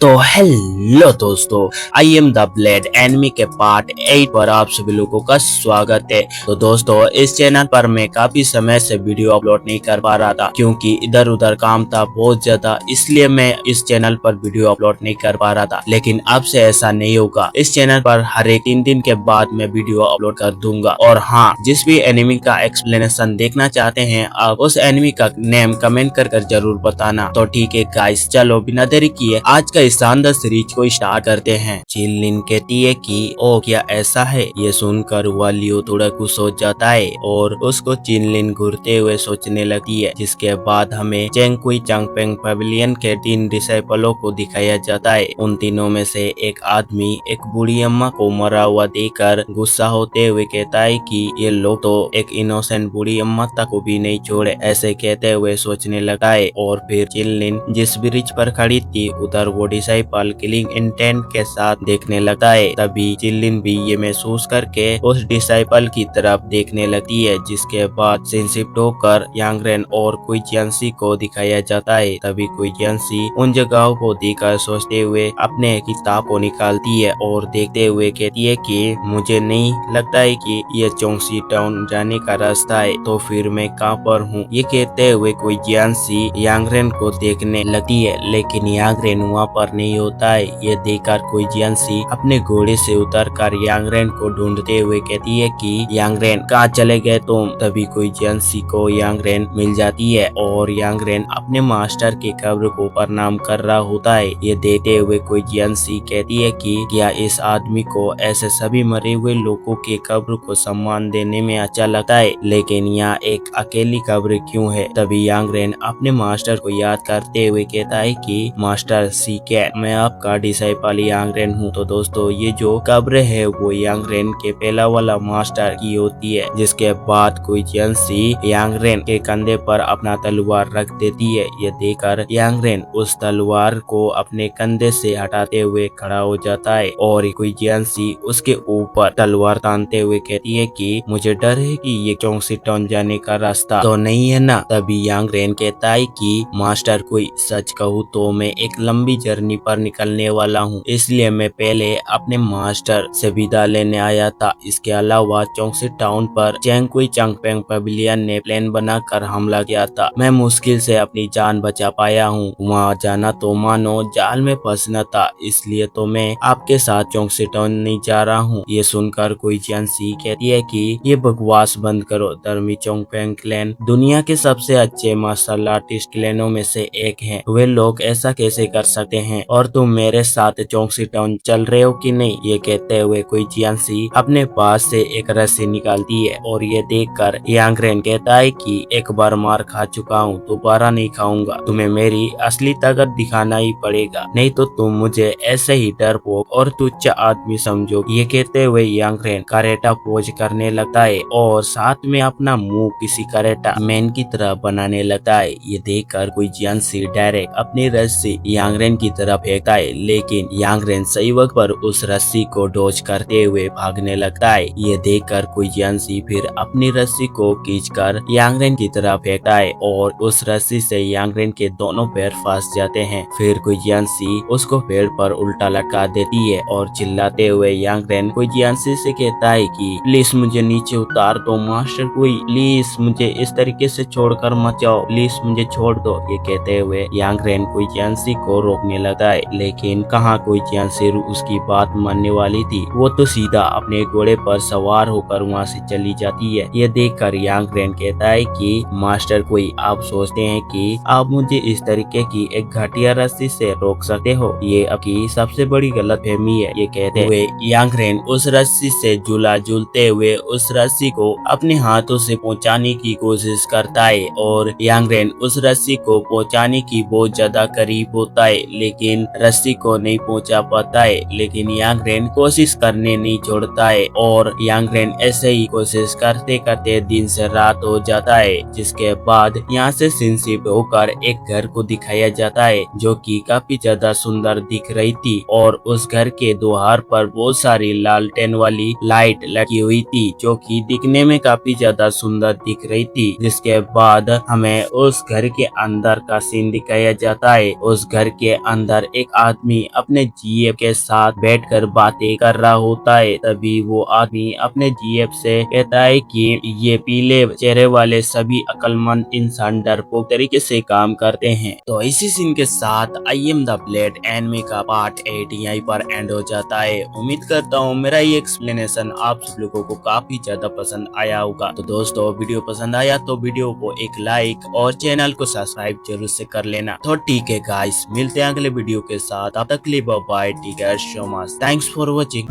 तो हेलो दोस्तों, I am the blade enemy के पार्ट 8 पर आप सभी लोगों का स्वागत है। तो दोस्तों, इस चैनल पर मैं काफी समय से वीडियो अपलोड नहीं कर पा रहा था क्योंकि इधर उधर काम था बहुत ज्यादा, इसलिए मैं इस चैनल पर वीडियो अपलोड नहीं कर पा रहा था। लेकिन अब से ऐसा नहीं होगा, इस चैनल पर हर एक 3 दिन के बाद मैं वीडियो अपलोड कर दूंगा। और हाँ, जिस भी एनिमी का एक्सप्लेनेशन देखना चाहते हैं आप उस एनिमी का नेम कमेंट कर जरूर बताना। तो ठीक है गाइस, चलो बिना देरी किए आज का इस शानदार सीरीज को स्टार्ट करते हैं। चिनलिन कहती है कि ओ क्या ऐसा है। ये सुनकर हुआ लियो थोड़ा खुश हो जाता है और उसको चिनलिन घूरते हुए सोचने लगती है। जिसके बाद हमें चेंगकुई चांगपेंग पवेलियन के 3 डिसाइपलों को दिखाया जाता है। उन तीनों में से एक आदमी एक बूढ़ी अम्मा को मरा हुआ देखकर गुस्सा होते हुए कहता है कि ये लोग तो एक इनोसेंट बूढ़ी अम्मा तक को भी नहीं छोड़े। ऐसे कहते हुए सोचने लगा है और फिर चिनलिन जिस ब्रिज पर खड़ी थी उधर वो डिसाइपल किलिंग इंटेंट के साथ देखने लगता है। तभी चिनलिन भी ये महसूस करके उस डिसाइपल की तरफ देखने लगती है। जिसके बाद सीन शिफ्ट होकर यांगरेन और क्विजियांसी को दिखाया जाता है। तभी क्विजियांसी उन जगहों को देखकर सोचते हुए अपने किताब को निकालती है और देखते हुए कहती है कि मुझे नहीं लगता है कि ये चोंगसी टाउन जाने का रास्ता है, तो फिर मैं कहाँ पर हूँ। ये कहते हुए क्विजियांसी यांगरेन को देखने लगती है, लेकिन यांगरेन वहाँ पर नहीं होता है। ये देखकर क्विजियांसी अपने घोड़े से उतरकर यांगरेन को ढूंढते हुए कहती है कि यांगरेन कहाँ चले गए तुम। तभी क्विजियांसी को यांगरेन मिल जाती है और यांगरेन अपने मास्टर की कब्र को प्रणाम कर रहा होता है। ये देखते हुए क्विजियांसी कहती है कि क्या इस आदमी को ऐसे सभी मरे हुए लोगों के कब्र को सम्मान देने में अच्छा लगता है, लेकिन यहाँ एक अकेली कब्र क्यों है। तभी यांगरेन अपने मास्टर को याद करते हुए कहता है कि मास्टर सीके, मैं आपका डिसाइपल यांगरेन हूँ। तो दोस्तों, ये जो कब्र है वो यांगरेन के पहला वाला मास्टर की होती है। जिसके बाद क्विजियांसी यांगरेन के कंधे पर अपना तलवार रख देती है। ये देखकर यांगरेन उस तलवार को अपने कंधे से हटाते हुए खड़ा हो जाता है और क्विजियांसी उसके ऊपर तलवार तानते हुए कहती है कि मुझे डर है कि ये चोंगसी टाउन जाने का रास्ता तो नहीं है ना। तभी यांगरेन कहता है कि मास्टर कोई सच कहूँ तो मैं एक लंबी जर्नी पर निकलने वाला हूँ, इसलिए मैं पहले अपने मास्टर से विदा लेने आया था। इसके अलावा चोंगसी टाउन पर चेंगकुई चांगपेंग पवेलियन ने प्लान बनाकर हमला किया था। मैं मुश्किल से अपनी जान बचा पाया हूँ। वहाँ जाना तो मानो जाल में फंसना था, इसलिए तो मैं आपके साथ चोंगसी टाउन नहीं जा रहा हूँ। ये सुनकर क्विजियांसी कहती है कि ये बकवास बंद करो। धर्मी चोंगपेंग क्लैन दुनिया के सबसे अच्छे मार्शल आर्टिस्ट क्लैनों में से एक है। वे लोग ऐसा कैसे कर सकते हैं और तुम मेरे साथ चोंगसी टाउन चल रहे हो कि नहीं। ये कहते हुए क्विजियांसी अपने पास से एक रस्सी निकालती है और ये देखकर यांगरेन कहता है कि एक बार मार खा चुका हूँ, दोबारा नहीं खाऊंगा। तुम्हें मेरी असली ताकत दिखाना ही पड़ेगा, नहीं तो तुम मुझे ऐसे ही डरपोक और तुच्छ आदमी समझो। ये कहते हुए यांगरेन करेटा पोज करने लगता है और साथ में अपना मुंह किसी करेटा मैन की तरह बनाने लगता है। ये देखकर क्विजियांसी डायरेक्ट अपनी रस्सी यांगरेन की तरफ फेंकता है, लेकिन यांगरेन सही वक्त पर उस रस्सी को डॉज करते हुए भागने लगता है। ये देखकर क्विजियांसी फिर अपनी रस्सी को खींचकर यांगरेन की तरफ फेंकता है और उस रस्सी से यांगरेन के दोनों पैर फंस जाते हैं। फिर क्विजियांसी उसको पेड़ पर उल्टा लटका देती है और चिल्लाते हुए यांगरेन क्विजियांसी से कहता है कि प्लीज मुझे नीचे उतार दो मास्टर कोई, प्लीज मुझे इस तरीके से छोड़कर मत जाओ, प्लीज मुझे छोड़ दो। ये कहते हुए यांगरेन क्विजियांसी को रोकने लगता है, लेकिन कहाँ क्विजियांसी उसकी बात मानने वाली थी। वो तो सीधा अपने घोड़े पर सवार होकर वहाँ से चली जाती है। ये देखकर यांगरेन कहता है कि मास्टर कोई, आप सोचते हैं कि आप मुझे इस तरीके की एक घटिया रस्सी से रोक सकते हो, ये आपकी सबसे बड़ी गलतफहमी है। ये कहते हुए यांगरेन उस रस्सी से झूला झूलते हुए उस रस्सी को अपने हाथों से पहुंचाने की कोशिश करता है और यांगरेन उस रस्सी को पहुंचाने की बहुत ज्यादा करीब होता है, लेकिन रस्सी को नहीं पहुंचा पाता है। लेकिन यांगरेन कोशिश करने नहीं छोड़ता है और यांगरेन ऐसे ही कोशिश करते करते दिन से रात हो जाता है। जिसके बाद यहाँ से सीन शिफ्ट होकर एक घर को दिखाया जाता है जो कि काफी ज्यादा सुंदर दिख रही थी और उस घर के द्वार पर बहुत सारी लालटेन वाली लाइट लगी हुई थी जो कि दिखने में काफी ज्यादा सुंदर दिख रही थी। जिसके बाद हमें उस घर के अंदर का सीन दिखाया जाता है। उस घर के अंदर अंदर एक आदमी अपने जीएफ के साथ बैठकर बातें कर रहा होता है। तभी वो आदमी अपने जीएफ से कहता है कि ये पीले चेहरे वाले सभी अक्लमंद इंसान डरपोक तरीके से काम करते हैं। तो इसी सीन के साथ I am the blade anime का पार्ट 8 यहीं पर एंड हो जाता है। उम्मीद करता हूँ मेरा ये एक्सप्लेनेशन आप सब लोगों को काफी ज्यादा पसंद आया होगा। तो दोस्तों वीडियो पसंद आया तो वीडियो को एक लाइक और चैनल को सब्सक्राइब जरूर से कर लेना। तो ठीक है गाइस, मिलते हैं अगले वीडियो के साथ। तब तक के लिए bye bye, take care so much, thanks for watching.